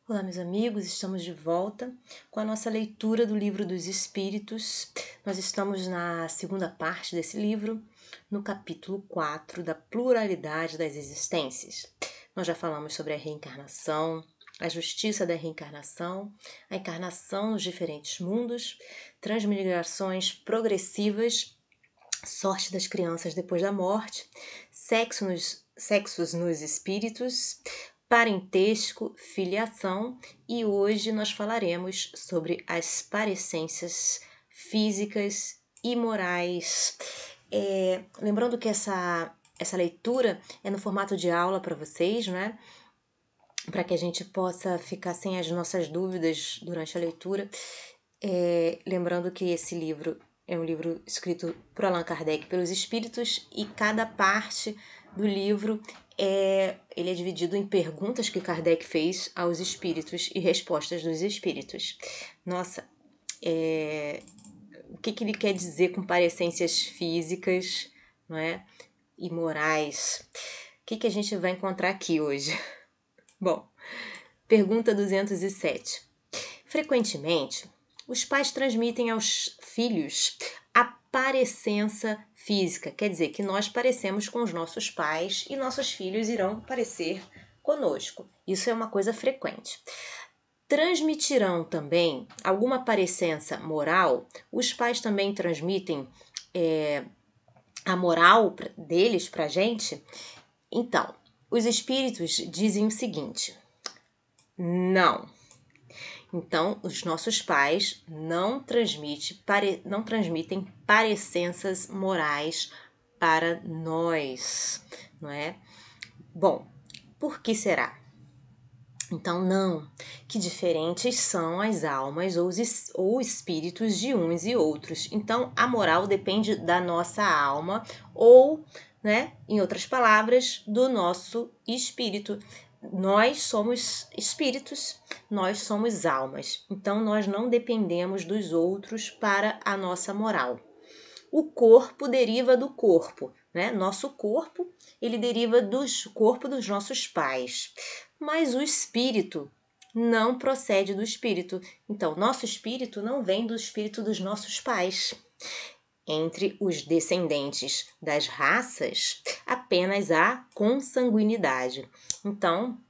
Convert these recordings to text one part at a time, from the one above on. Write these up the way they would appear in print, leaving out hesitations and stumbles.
Olá, meus amigos, estamos de volta com a nossa leitura do Livro dos Espíritos. Nós estamos na segunda parte desse livro, no capítulo 4 da pluralidade das existências. Nós já falamos sobre a reencarnação, a justiça da reencarnação, a encarnação nos diferentes mundos, transmigrações progressivas, sorte das crianças depois da morte, sexos nos espíritos, parentesco, filiação, e hoje nós falaremos sobre as parecências físicas e morais. Lembrando que essa leitura é no formato de aula para vocês, né? Para que a gente possa ficar sem as nossas dúvidas durante a leitura. Lembrando que esse livro é um livro escrito por Allan Kardec pelos espíritos e cada parte do livro ele é dividido em perguntas que Kardec fez aos espíritos e respostas dos espíritos. Nossa, o que ele quer dizer com parecências físicas, não é? E morais? O que a gente vai encontrar aqui hoje? Bom, pergunta 207. Frequentemente, os pais transmitem aos filhos a parecença física, quer dizer que nós parecemos com os nossos pais e nossos filhos irão parecer conosco. Isso é uma coisa frequente. Transmitirão também alguma parecença moral? Os pais também transmitem a moral deles para a gente? Então, os espíritos dizem o seguinte: não. Então, os nossos pais não transmitem parecenças morais para nós, não é? Bom, por que será? Então, não, que diferentes são as almas ou espíritos de uns e outros. Então, a moral depende da nossa alma ou, né, em outras palavras, do nosso espírito. Nós somos espíritos, nós somos almas. Então, nós não dependemos dos outros para a nossa moral. O corpo deriva do corpo, né? Nosso corpo, ele deriva do corpo dos nossos pais. Mas o espírito não procede do espírito. Então, nosso espírito não vem do espírito dos nossos pais. Entre os descendentes das raças, apenas há consanguinidade. Então,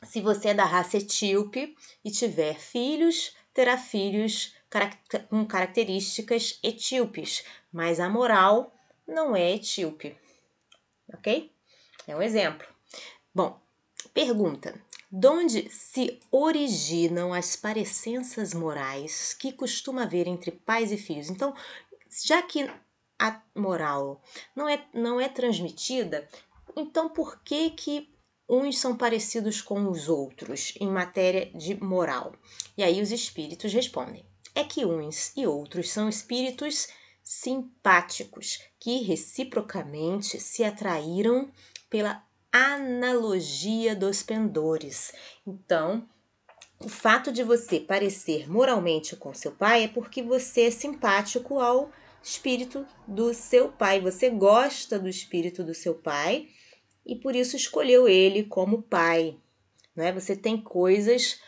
se você é da raça etíope e tiver filhos, terá filhos com características etíopes, mas a moral não é etíope, ok? É um exemplo. Bom, pergunta: de onde se originam as parecenças morais que costuma haver entre pais e filhos? Então, já que a moral não é transmitida, então por que uns são parecidos com os outros em matéria de moral? E aí os espíritos respondem: é que uns e outros são espíritos simpáticos que reciprocamente se atraíram pela analogia dos pendores. Então, o fato de você parecer moralmente com seu pai é porque você é simpático ao espírito do seu pai. Você gosta do espírito do seu pai e por isso escolheu ele como pai, né? Você tem coisas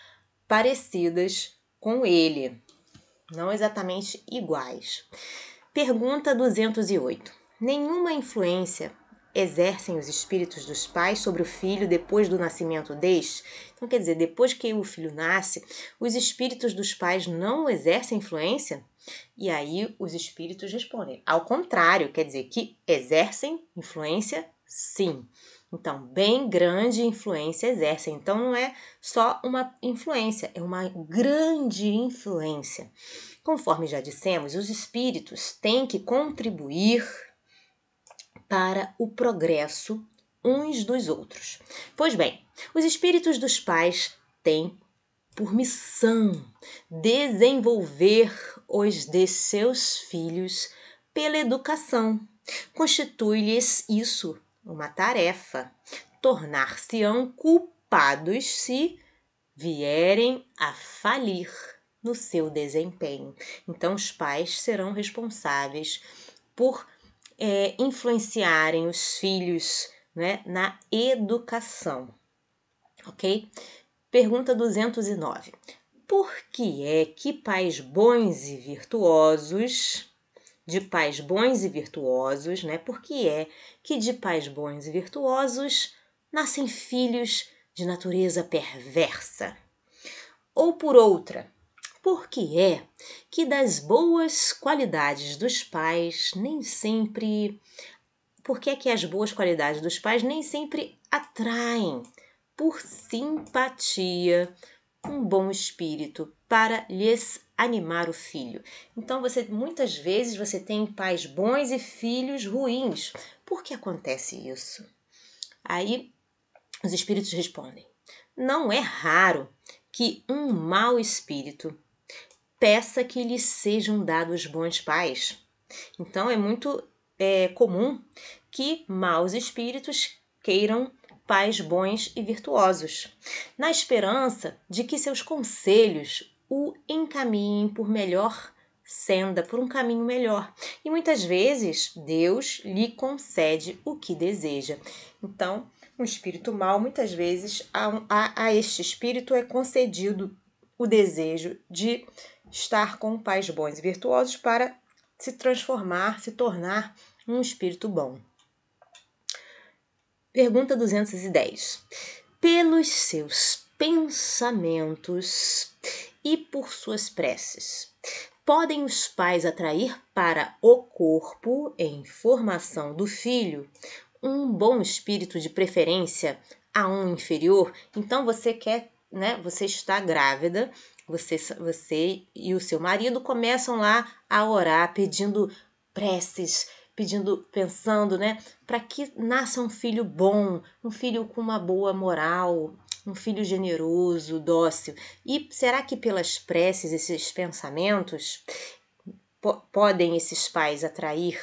parecidas com ele, não exatamente iguais. Pergunta 208. Nenhuma influência exercem os espíritos dos pais sobre o filho depois do nascimento deste? Então, quer dizer, depois que o filho nasce, os espíritos dos pais não exercem influência? E aí os espíritos respondem: ao contrário, quer dizer que exercem influência, sim. Então, bem grande influência exercem. Então, não é só uma influência, é uma grande influência. Conforme já dissemos, os espíritos têm que contribuir para o progresso uns dos outros. Pois bem, os espíritos dos pais têm por missão desenvolver os de seus filhos pela educação. Constitui-lhes isso uma tarefa. Tornar-se-ão culpados se vierem a falir no seu desempenho. Então, os pais serão responsáveis por influenciarem os filhos, né, na educação, ok? Pergunta 209. Por que é que pais bons e virtuosos, né? Por que é que de pais bons e virtuosos nascem filhos de natureza perversa? Ou por outra, por que é que das boas qualidades dos pais nem sempre... Por que é que as boas qualidades dos pais nem sempre atraem, por simpatia, um bom espírito para lhes animar o filho? Então, muitas vezes você tem pais bons e filhos ruins. Por que acontece isso? Aí os espíritos respondem: não é raro que um mau espírito peça que lhes sejam dados bons pais. Então é muito comum que maus espíritos queiram pais bons e virtuosos, na esperança de que seus conselhos o encaminhem por melhor senda, por um caminho melhor. E muitas vezes Deus lhe concede o que deseja. Então, um espírito mau, muitas vezes, a este espírito é concedido o desejo de estar com pais bons e virtuosos para se transformar, se tornar um espírito bom. Pergunta 210. Pelos seus pensamentos e por suas preces, podem os pais atrair para o corpo, em formação do filho, um bom espírito, de preferência a um inferior? Então você quer, né? Você está grávida, você e o seu marido começam lá a orar, pedindo preces, pensando, né, para que nasça um filho bom, um filho com uma boa moral, um filho generoso, dócil. E será que pelas preces, esses pensamentos, podem esses pais atrair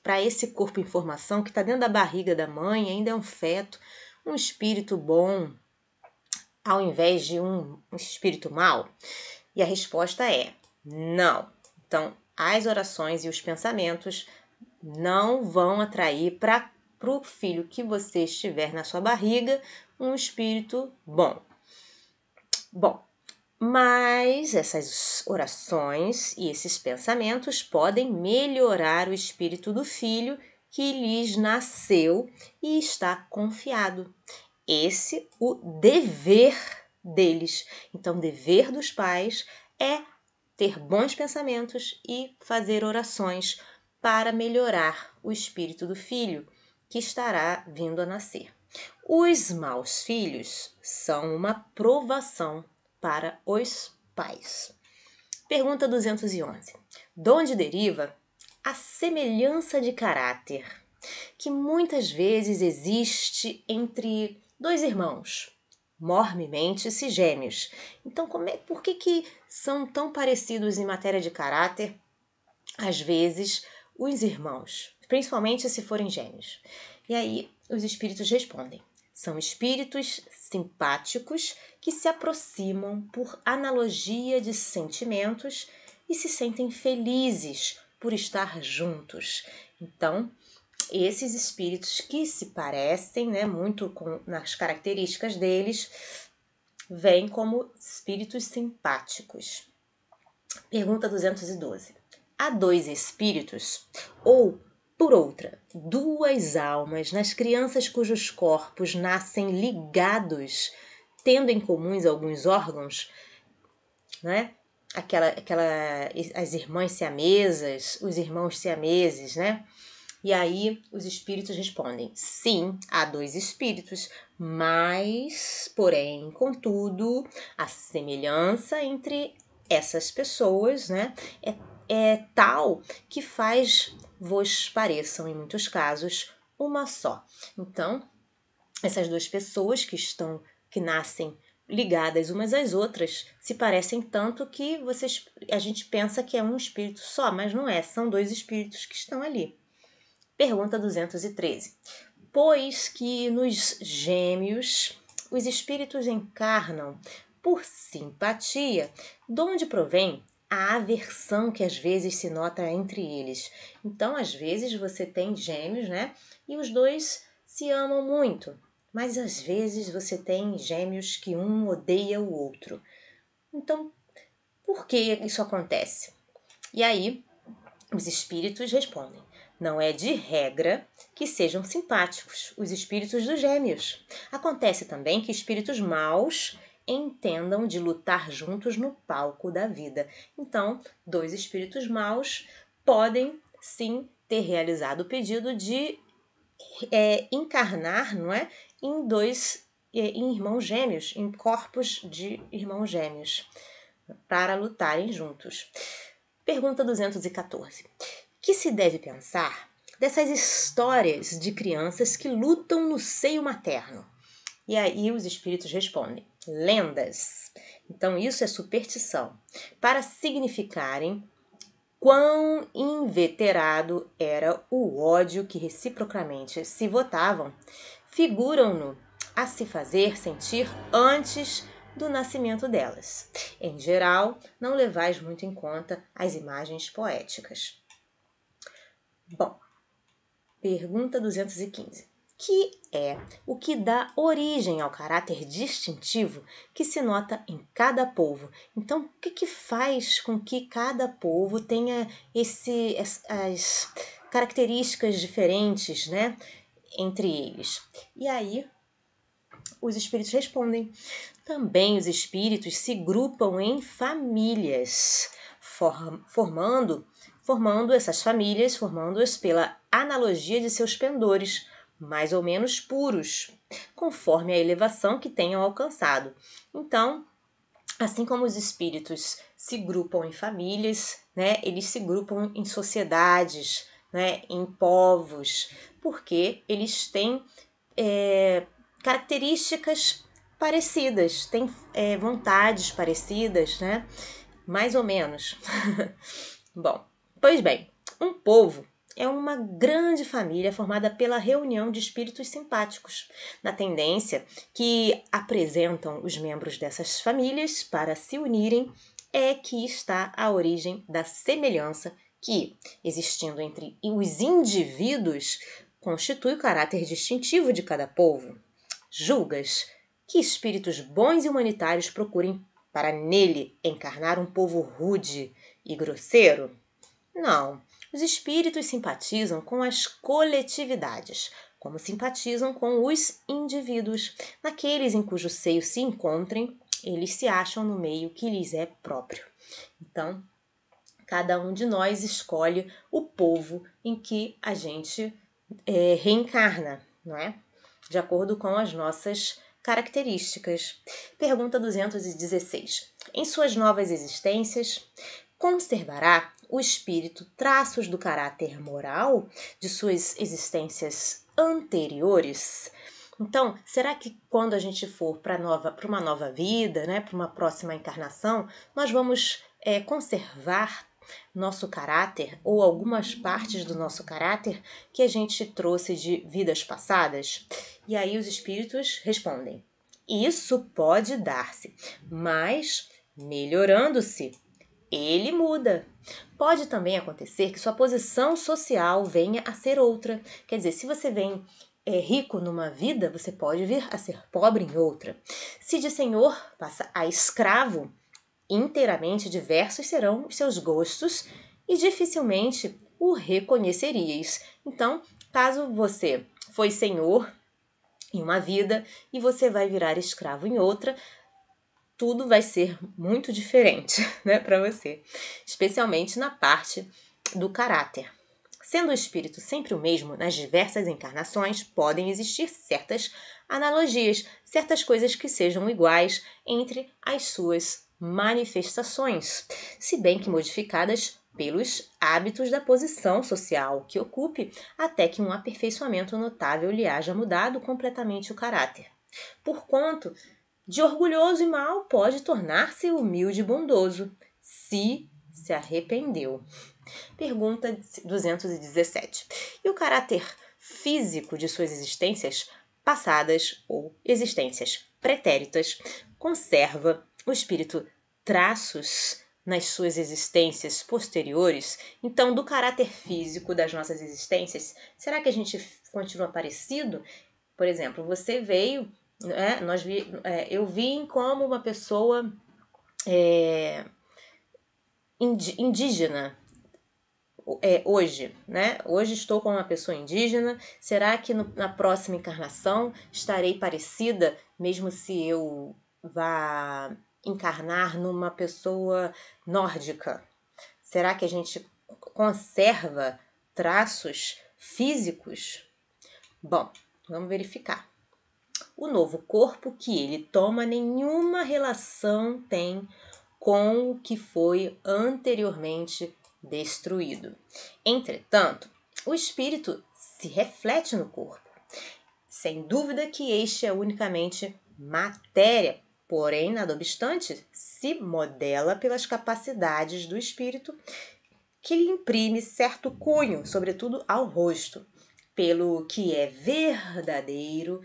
para esse corpo em formação que está dentro da barriga da mãe, ainda é um feto, um espírito bom, ao invés de um espírito mau? E a resposta é não. Então, as orações e os pensamentos não vão atrair para o filho que você estiver na sua barriga um espírito bom. Mas essas orações e esses pensamentos podem melhorar o espírito do filho que lhes nasceu e está confiado. Esse o dever deles. Então, o dever dos pais é ter bons pensamentos e fazer orações para melhorar o espírito do filho que estará vindo a nascer. Os maus filhos são uma provação para os pais. Pergunta 211. De onde deriva a semelhança de caráter que muitas vezes existe entre dois irmãos, mormemente gêmeos? Então, por que são tão parecidos em matéria de caráter, às vezes, os irmãos, principalmente se forem gêmeos? E aí, os espíritos respondem: são espíritos simpáticos que se aproximam por analogia de sentimentos e se sentem felizes por estar juntos. Então, esses espíritos que se parecem, né, muito nas características deles, vêm como espíritos simpáticos. Pergunta 212. Há dois espíritos, ou, por outra, duas almas nas crianças cujos corpos nascem ligados, tendo em comuns alguns órgãos, né? As irmãs siamesas, os irmãos siameses, né? E aí os espíritos respondem: sim, há dois espíritos, mas, porém, contudo, a semelhança entre essas pessoas, né, é tal que vos pareçam, em muitos casos, uma só. Então, essas duas pessoas que nascem ligadas umas às outras se parecem tanto que a gente pensa que é um espírito só, mas não é, são dois espíritos que estão ali. Pergunta 213. Pois que nos gêmeos os espíritos encarnam por simpatia, de onde provém a aversão que às vezes se nota entre eles? Então, às vezes você tem gêmeos, né? E os dois se amam muito, mas às vezes você tem gêmeos que um odeia o outro. Então, por que isso acontece? E aí, os espíritos respondem: não é de regra que sejam simpáticos os espíritos dos gêmeos. Acontece também que espíritos maus entendam de lutar juntos no palco da vida. Então, dois espíritos maus podem sim ter realizado o pedido de encarnar, não é, em em irmãos gêmeos, em corpos de irmãos gêmeos, para lutarem juntos. Pergunta 214. Que se deve pensar dessas histórias de crianças que lutam no seio materno? E aí os espíritos respondem: lendas. Então isso é superstição, para significarem quão inveterado era o ódio que reciprocamente se votavam, figuram-no a se fazer sentir antes do nascimento delas. Em geral, não levais muito em conta as imagens poéticas. Bom, pergunta 215. Que é o que dá origem ao caráter distintivo que se nota em cada povo. Então, o que faz com que cada povo tenha as características diferentes, né, entre eles? E aí, os espíritos respondem. Também os espíritos se grupam em famílias, formando essas famílias, formando-as pela analogia de seus pendores, mais ou menos puros, conforme a elevação que tenham alcançado. Então, assim como os espíritos se grupam em famílias, né, eles se grupam em sociedades, né, em povos, porque eles têm características parecidas, têm vontades parecidas, né? Mais ou menos. Bom, pois bem, um povo é uma grande família formada pela reunião de espíritos simpáticos, na tendência que apresentam os membros dessas famílias para se unirem é que está a origem da semelhança que, existindo entre os indivíduos, constitui o caráter distintivo de cada povo. Julgas que espíritos bons e humanitários procurem para nele encarnar um povo rude e grosseiro? Não. Os espíritos simpatizam com as coletividades, como simpatizam com os indivíduos. Naqueles em cujo seio se encontrem, eles se acham no meio que lhes é próprio. Então, cada um de nós escolhe o povo em que a gente reencarna, não é? De acordo com as nossas características. Pergunta 216. Em suas novas existências, conservará o espírito traços do caráter moral de suas existências anteriores? Então, será que quando a gente for para uma nova vida, né, para uma próxima encarnação, nós vamos conservar nosso caráter ou algumas partes do nosso caráter que a gente trouxe de vidas passadas? E aí os espíritos respondem: isso pode dar-se, mas melhorando-se, ele muda. Pode também acontecer que sua posição social venha a ser outra. Quer dizer, se você vem rico numa vida, você pode vir a ser pobre em outra. Se de senhor passa a escravo, inteiramente diversos serão os seus gostos e dificilmente o reconheceríeis. Então, caso você foi senhor em uma vida e você vai virar escravo em outra, tudo vai ser muito diferente, né, para você, especialmente na parte do caráter. Sendo o espírito sempre o mesmo nas diversas encarnações, podem existir certas analogias, certas coisas que sejam iguais entre as suas manifestações, se bem que modificadas pelos hábitos da posição social que ocupe, até que um aperfeiçoamento notável lhe haja mudado completamente o caráter. Porquanto, de orgulhoso e mau pode tornar-se humilde e bondoso, se arrependeu. Pergunta 217. E o caráter físico de suas existências passadas ou existências pretéritas conserva o espírito traços nas suas existências posteriores? Então, do caráter físico das nossas existências, será que a gente continua parecido? Por exemplo, você veio, né, eu vim como uma pessoa indígena, hoje, né? Hoje estou como uma pessoa indígena. Será que na próxima encarnação estarei parecida, mesmo se eu vá encarnar numa pessoa nórdica? Será que a gente conserva traços físicos? Bom, vamos verificar. O novo corpo que ele toma nenhuma relação tem com o que foi anteriormente destruído. Entretanto, o espírito se reflete no corpo. Sem dúvida que este é unicamente matéria, porém, nada obstante, se modela pelas capacidades do espírito, que lhe imprime certo cunho, sobretudo ao rosto, pelo que é verdadeiro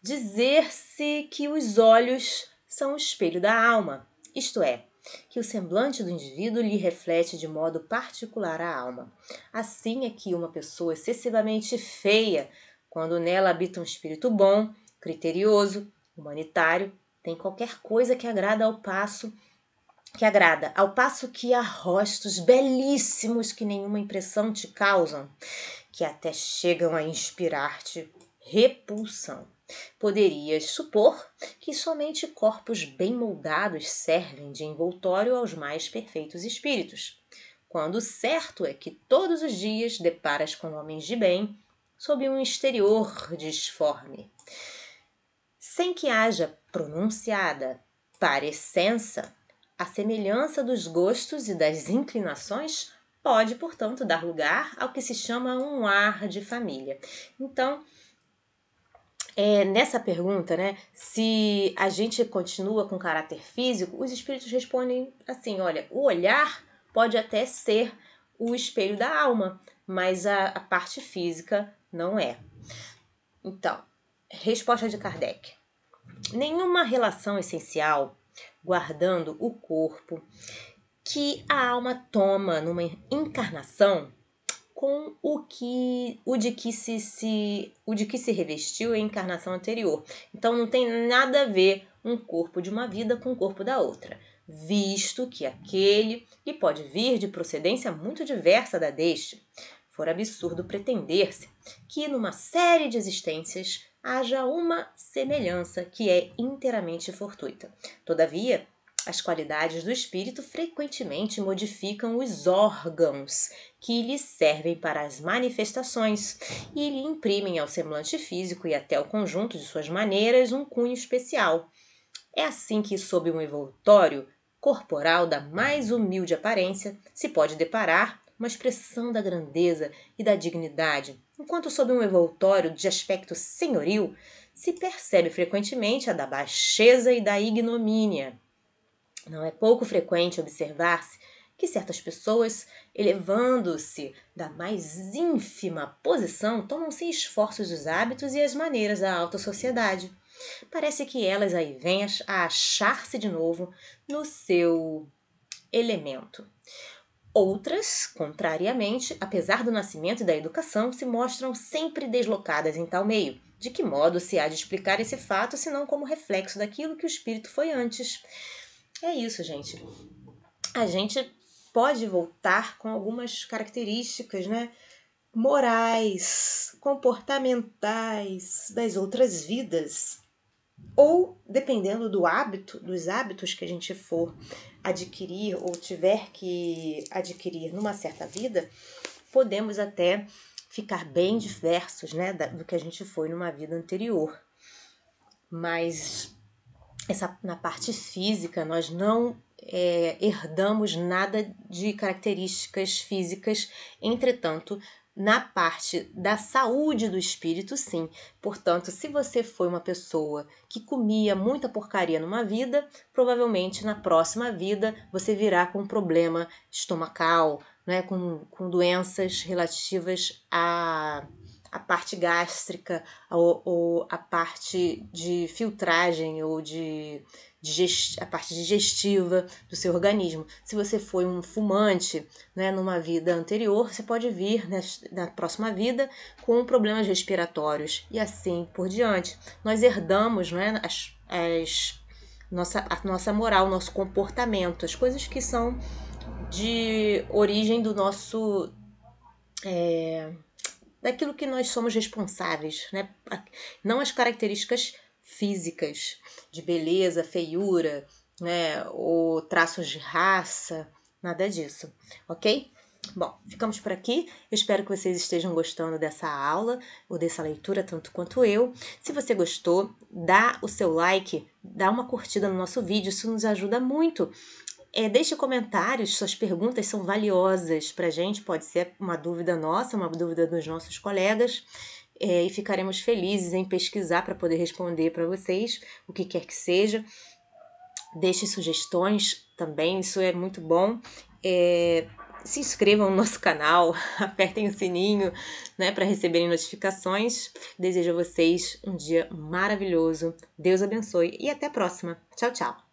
dizer-se que os olhos são o espelho da alma, isto é, que o semblante do indivíduo lhe reflete de modo particular a alma. Assim é que uma pessoa excessivamente feia, quando nela habita um espírito bom, criterioso, humanitário, tem qualquer coisa que agrada, ao passo que há rostos belíssimos que nenhuma impressão te causam, que até chegam a inspirar-te repulsão. Poderias supor que somente corpos bem moldados servem de envoltório aos mais perfeitos espíritos, quando certo é que todos os dias deparas com homens de bem sob um exterior disforme. Sem que haja pronunciada parecença, a semelhança dos gostos e das inclinações pode, portanto, dar lugar ao que se chama um ar de família. Então, nessa pergunta, né, se a gente continua com caráter físico, os espíritos respondem assim, olha, o olhar pode até ser o espelho da alma, mas a parte física não é. Então, resposta de Kardec. Nenhuma relação essencial, guardando o corpo, que a alma toma numa encarnação com o de que se revestiu em encarnação anterior. Então não tem nada a ver um corpo de uma vida com o corpo da outra, visto que aquele lhe pode vir de procedência muito diversa da deste. For absurdo pretender-se que numa série de existências haja uma semelhança que é inteiramente fortuita. Todavia, as qualidades do espírito frequentemente modificam os órgãos que lhe servem para as manifestações e lhe imprimem ao semblante físico e até ao conjunto de suas maneiras um cunho especial. É assim que, sob um envoltório corporal da mais humilde aparência, se pode deparar uma expressão da grandeza e da dignidade, enquanto sob um envoltório de aspecto senhoril se percebe frequentemente a da baixeza e da ignomínia. Não é pouco frequente observar-se que certas pessoas, elevando-se da mais ínfima posição, tomam sem esforços os hábitos e as maneiras da alta sociedade. Parece que elas aí vêm a achar-se de novo no seu elemento. Outras, contrariamente, apesar do nascimento e da educação, se mostram sempre deslocadas em tal meio. De que modo se há de explicar esse fato, senão como reflexo daquilo que o espírito foi antes? É isso, gente. A gente pode voltar com algumas características, né, morais, comportamentais das outras vidas. Ou, dependendo dos hábitos que a gente for adquirir ou tiver que adquirir numa certa vida, podemos até ficar bem diversos, né, do que a gente foi numa vida anterior. Mas na parte física, nós não herdamos nada de características físicas, entretanto, na parte da saúde do espírito, sim. Portanto, se você foi uma pessoa que comia muita porcaria numa vida, provavelmente na próxima vida você virá com um problema estomacal, né, com doenças relativas a parte gástrica ou a parte de filtragem ou a parte digestiva do seu organismo. Se você foi um fumante, né, numa vida anterior, você pode vir na próxima vida com problemas respiratórios e assim por diante. Nós herdamos, né, a nossa moral, nosso comportamento, as coisas que são de origem do nosso... daquilo que nós somos responsáveis, né? Não as características físicas, de beleza, feiura, né? Ou traços de raça, nada disso, ok? Bom, ficamos por aqui. Eu espero que vocês estejam gostando dessa aula ou dessa leitura tanto quanto eu. Se você gostou, dá o seu like, dá uma curtida no nosso vídeo, isso nos ajuda muito. Deixe comentários, suas perguntas são valiosas para a gente, pode ser uma dúvida nossa, uma dúvida dos nossos colegas, e ficaremos felizes em pesquisar para poder responder para vocês, o que quer que seja. Deixe sugestões também, isso é muito bom. Se inscrevam no nosso canal, apertem o sininho, né, para receberem notificações. Desejo a vocês um dia maravilhoso, Deus abençoe e até a próxima. Tchau, tchau!